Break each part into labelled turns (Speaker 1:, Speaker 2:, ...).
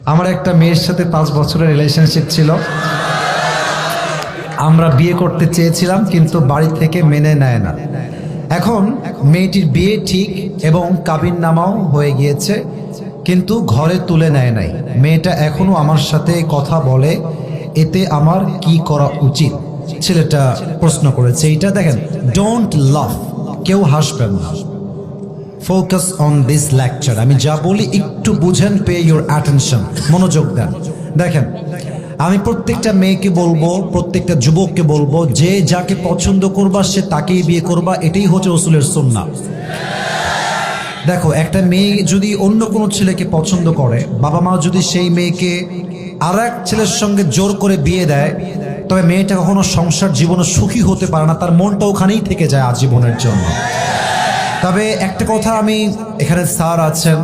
Speaker 1: আমার একটা মেয়ের সাথে 5 বছরের রিলেশনশিপ ছিল। আমরা বিয়ে করতে চেয়েছিলাম কিন্তু বাড়ি থেকে মেনে নেয় না। এখন মেয়েটির বিয়ে ঠিক এবং কাবিননামাও হয়ে গিয়েছে, কিন্তু ঘরে তুলে নেয় নাই। মেয়েটা এখনো আমার সাথে কথা বলে, এতে আমার কি করা উচিত? ছেলেটা প্রশ্ন করেছে। এইটা দেখেন, ডোন্ট লাভ, কেউ হাসবেন না। Focus on this lecture. আমি যা বলি একটু বুঝেন, পে ইউর অ্যাটেনশন, মনোযোগ দেন। দেখেন, আমি প্রত্যেকটা মেয়েকে বলবো, প্রত্যেকটা যুবককে বলবো, যে যাকে পছন্দ করবা সে তাকেই বিয়ে করবা। এটাই হচ্ছে রাসূলের সুন্নাহ। দেখো, একটা মেয়ে যদি অন্য কোনো ছেলেকে পছন্দ করে, বাবা মা যদি সেই মেয়েকে আর এক ছেলের সঙ্গে জোর করে বিয়ে দেয়, তবে মেয়েটা কখনো সংসার জীবনে সুখী হতে পারে না, তার মনটা ওখানেই থেকে যায় আজীবনের জন্য। তবে একটা কথা, আমি এখানে স্যার আছেন,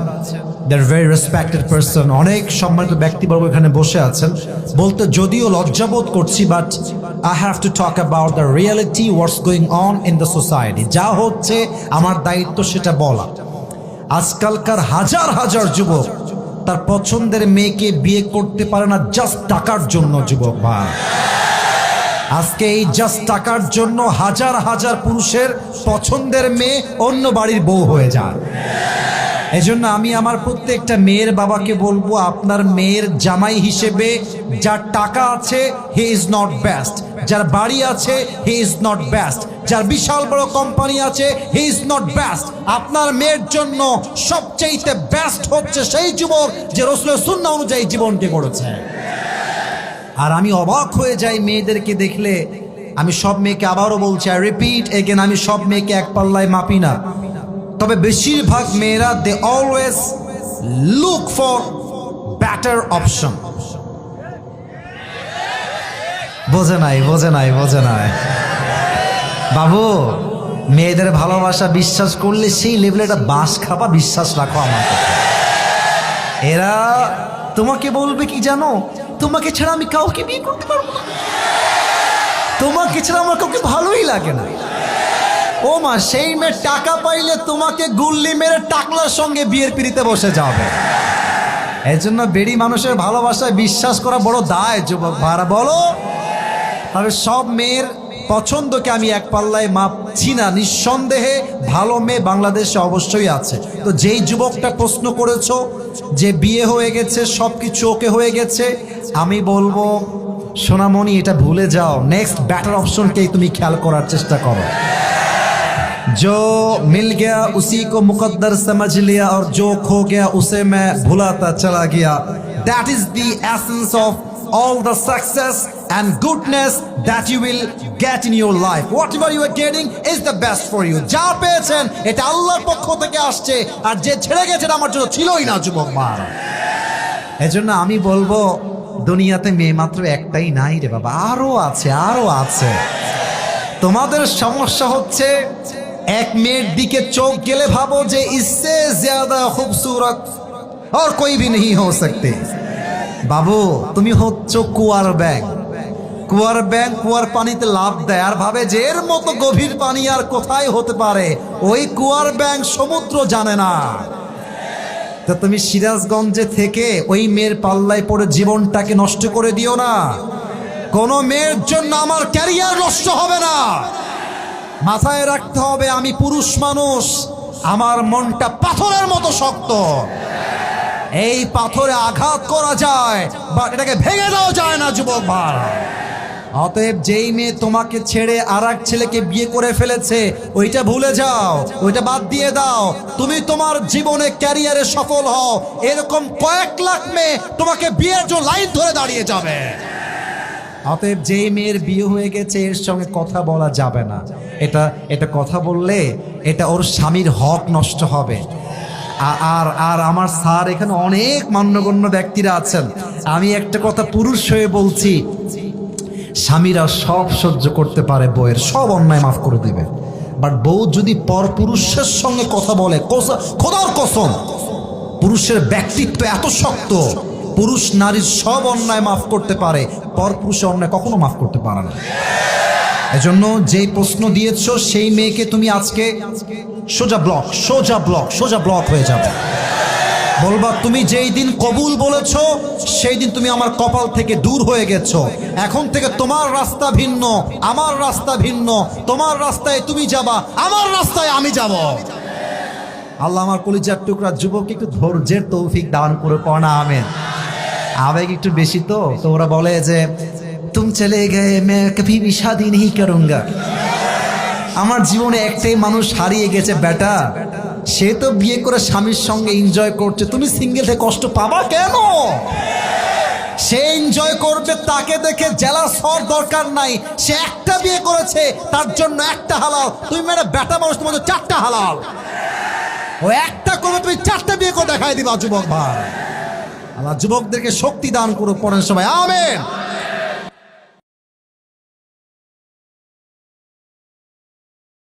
Speaker 1: দে আর ভেরি রেসপেক্টেড পারসন, অনেক সম্মানিত ব্যক্তিবর্গ এখানে বসে আছেন, বলতে যদিও লজ্জাবোধ করছি, but I have to talk about the reality, what's going on in the society. যা হচ্ছে আমার দায়িত্ব সেটা বলা। আজকালকার হাজার হাজার যুবক তার পছন্দের মেয়েকে বিয়ে করতে পারে না জাস্ট টাকার জন্য। যুবক ভাই, আজকে এই জাস্ট টাকার জন্য হাজার হাজার পুরুষের পছন্দের মেয়ে অন্য বাড়ির বউ হয়ে যায়। এজন্য আমি আমার প্রত্যেকটা মেয়ের বাবাকে বলবো, আপনার মেয়ের জামাই হিসেবে যার টাকা আছে হি ইজ নট বেস্ট, যার বাড়ি আছে হি ইজ নট বেস্ট, যার বিশাল বড় কোম্পানি আছে হি ইজ নট বেস্ট। আপনার মেয়ের জন্য সবচেয়ে বেস্ট হচ্ছে সেই যুবক যে রাসূলের সুন্নাহ অনুযায়ী জীবনকে গড়েছে। আর আমি অবাক হয়ে যাই মেয়েদেরকে দেখলে। আমি সব মেয়েকে আবারও বলছি, আই রিপিট এগেন, আমি সব মেয়েকে এক পাল্লায় মাপি না, তবে বেশিরভাগ মেয়েরা they always look for better option. বোঝে নাই বাবু, মেয়েদের ভালোবাসা বিশ্বাস করলে সেই লেভেলে একটা বাঁশ খাবা, বিশ্বাস রাখো আমার কথা। এরা তোমাকে বলবে কি জানো, তোমাকে ছাড়া আমি কাউকে বিয়ে করতে পারবো না, তোমাকে ছাড়া আমার কাউকে ভালোই লাগে না। ও মা, সেই মেয়ে টাকা পাইলে তোমাকে গুল্লি মেরে টাকলার সঙ্গে বিয়ের পিড়িতে বসে যাবে। এই জন্য বেড়ি মানুষের ভালোবাসায় বিশ্বাস করা বড় দায়। যুবক ভাড়া বলো, তবে সব মেয়ের পছন্দকে আমি এক পাল্লায় মাপছি না। নিঃসন্দেহে ভালো মেয়ে বাংলাদেশে অবশ্যই আছে। তো যেই যুবকটা প্রশ্ন করেছো যে বিয়ে হয়ে গেছে, সব কিছু ওকে হয়ে গেছে, আমি বলবো সোনামণি, এটা ভুলে যাও, নেক্সট বেটার অপশনকেই তুমি খেয়াল করার চেষ্টা করো। जो मिल गया उसी को मुकद्दर समझ लिया और जो खो गया उसे मैं भुलाता चला गया। That is the essence of all the success and goodness that you will get in your life. Whatever you are getting is the best for you. যা পেয়েছেন এটা আল্লাহর পক্ষ থেকে আসছে, আর যে ছেড়ে গেছে আমার জন্য ছিলই না। যুবক মা, এজন্য আমি বলবো, দুনিয়াতে মেয়ে মাত্র একটাই নাই রে বাবা, আরো আছে। তোমাদের সমস্যা হচ্ছে এক মেয়ের দিকে চোখ গেলে ভাবো যে ইসসে জ্যাদা খুবসুরত আর কোই ভি नहीं हो सकते। বাবু, তুমি হচ্ছ কুয়ার ব্যাঙ। কুয়ার পানিতে লাফ দেয় আর ভাবে যে এর মতো গভীর পানি আর কোথায় হতে পারে। ওই কুয়ার ব্যাঙ সমুদ্র জানে না। তো তুমি সিরাজগঞ্জে থেকে ওই মেয়ের পাল্লায় পড়ে জীবনটাকে নষ্ট করে দিও না। কোনো মেয়ের জন্য আমার ক্যারিয়ার নষ্ট হবে না। মাথায় রাখতে হবে, আমি পুরুষ মানুষ, আমার মনটা পাথরের মতো শক্ত। এই পাথরে আঘাত করা যায়, বাট এটাকে ভেঙে দেওয়া যায় না। যুবক ভাই, অতএব যেই মেয়ে তোমাকে ছেড়ে আর এক ছেলেকে বিয়ে করে ফেলেছে, ওইটা ভুলে যাও, ওইটা বাদ দিয়ে দাও। তুমি তোমার জীবনে ক্যারিয়ারে সফল হও, এরকম কয়েক লাখ মেয়ে তোমাকে বিয়ের জন্য লাইন ধরে দাঁড়িয়ে যাবে। অতএব যেই মেয়ের বিয়ে হয়ে গেছে এর সঙ্গে কথা বলা যাবে না। এটা কথা বললে এটা ওর স্বামীর হক নষ্ট হবে। আর আমার স্যার এখানে অনেক মান্যগণ্য ব্যক্তিরা আছেন, আমি একটা কথা পুরুষ হয়ে বলছি, স্বামীরা সব সহ্য করতে পারে, বউয়ের সব অন্যায় মাফ করে দিবে, বাট বউ যদি পর পুরুষের সঙ্গে কথা বলে, খোদার কসম, পুরুষের ব্যক্তিত্ব এত শক্ত, পুরুষ নারীর সব অন্যায় মাফ করতে পারে, পর পুরুষের অন্যায় কখনো মাফ করতে পারে না। এজন্য যেই প্রশ্ন দিয়েছ সেই মেয়েকে তুমি আজকে সোজা ব্লক হয়ে যাবে। বলবা তুমি যেই দিন কবুল বলেছো সেই দিন তুমি আমার কপাল থেকে দূর হয়ে গেছো। এখন থেকে তোমার রাস্তা ভিন্ন, আমার রাস্তা ভিন্ন। তোমার রাস্তায় তুমি যাবা, আমার রাস্তায় আমি যাব। আল্লাহ আমার কলিজার টুকরা যুবক একটু ধৈর্যের তৌফিক দান করে পড়া আমেন। আবেগ একটু বেশি তো ওরা বলে যে তুম চলে গে মে কভি ভি শাদি নেহি করুঙ্গা। আমার জীবনে একটাই মানুষ হারিয়ে গেছে বেটা, সে তো বিয়ে করে স্বামীর সঙ্গে এনজয় করছে, তুমি সিঙ্গেল থেকে কষ্ট পাবা কেন? সে এনজয় করবে, তাকে দেখে জেলাস হওয়ার দরকার নাই। সে একটা বিয়ে করেছে, তার জন্য একটা হালাল। তুমি মেরে বেটা মানুষ, তোমার চারটা হালাল। ও একটা করবে, তুমি চারটা বিয়ে করে দেখাই দিবা। যুবক ভাই, আল্লাহ যুবকদেরকে শক্তি দান করুক। পড়েন সবাই আমেন।